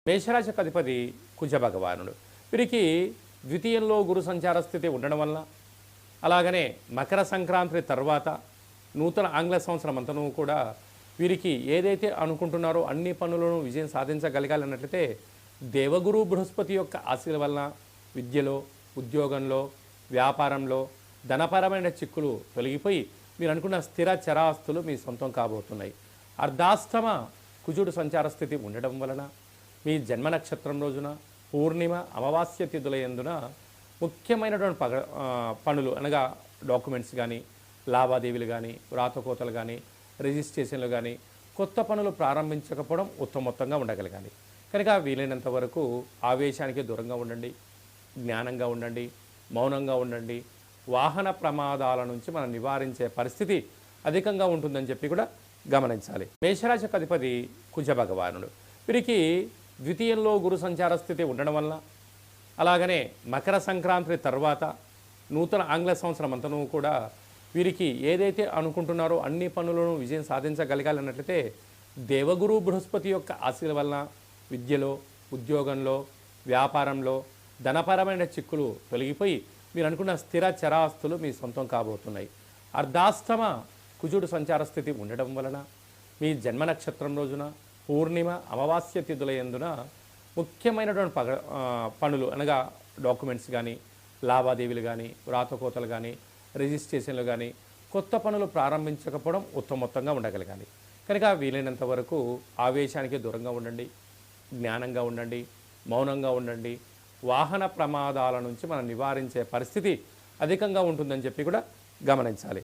మేషరాశికి అధిపతి కుజ భగవానుడు. వీరికి ద్వితీయంలో గురు సంచార స్థితి ఉండడం వల్ల, అలాగనే మకర సంక్రాంతి తర్వాత నూతన ఆంగ్ల సంవత్సరం అంతను కూడా వీరికి ఏదైతే అనుకుంటున్నారో అన్ని పనులను విజయం సాధించగలగాలన్నట్లయితే దేవగురు బృహస్పతి యొక్క ఆశీల వలన విద్యలో, ఉద్యోగంలో, వ్యాపారంలో ధనపరమైన చిక్కులు తొలగిపోయి మీరు అనుకున్న స్థిర చరాస్తులు మీ సొంతం కాబోతున్నాయి. అర్ధాష్టమ కుజుడు సంచార స్థితి ఉండడం వలన మీ జన్మ నక్షత్రం రోజున పూర్ణిమ అమావాస్య తిథుల యందున ముఖ్యమైనటువంటి పనులు అనగా డాక్యుమెంట్స్ కానీ, లావాదేవీలు కానీ, వ్రాతకోతలు కానీ, రిజిస్ట్రేషన్లు కానీ, కొత్త పనులు ప్రారంభించకపోవడం ఉత్తమోత్తంగా ఉండగలగాలి. కనుక వీలైనంత వరకు ఆవేశానికి దూరంగా ఉండండి, జ్ఞానంగా ఉండండి, మౌనంగా ఉండండి. వాహన ప్రమాదాల నుంచి మనం నివారించే పరిస్థితి అధికంగా ఉంటుందని చెప్పి కూడా గమనించాలి. మేషరాశికి అధిపతి కుజ భగవానుడు. వీరికి ద్వితీయంలో గురు సంచార స్థితి ఉండడం వల్ల, అలాగనే మకర సంక్రాంతి తర్వాత నూతన ఆంగ్ల సంవత్సరం అంతను కూడా వీరికి ఏదైతే అనుకుంటున్నారో అన్ని పనులను విజయం సాధించగలగాలన్నట్లయితే దేవగురు బృహస్పతి యొక్క ఆశీల వలన విద్యలో, ఉద్యోగంలో, వ్యాపారంలో ధనపరమైన చిక్కులు తొలగిపోయి మీరు అనుకున్న స్థిర చరాస్తులు మీ సొంతం కాబోతున్నాయి. అర్ధాష్టమ కుజుడు సంచార స్థితి ఉండడం వలన మీ జన్మ నక్షత్రం రోజున పూర్ణిమ అమావాస్య తిథుల యందున ముఖ్యమైనటువంటి పనులు అనగా డాక్యుమెంట్స్ కానీ, లావాదేవీలు కానీ, వ్రాతకోతలు కానీ, రిజిస్ట్రేషన్లు కానీ, కొత్త పనులు ప్రారంభించకపోవడం ఉత్తమోత్తంగా ఉండగలగాలి. కనుక వీలైనంత వరకు ఆవేశానికి దూరంగా ఉండండి, జ్ఞానంగా ఉండండి, మౌనంగా ఉండండి. వాహన ప్రమాదాల నుంచి మనం నివారించే పరిస్థితి అధికంగా ఉంటుందని చెప్పి కూడా గమనించాలి.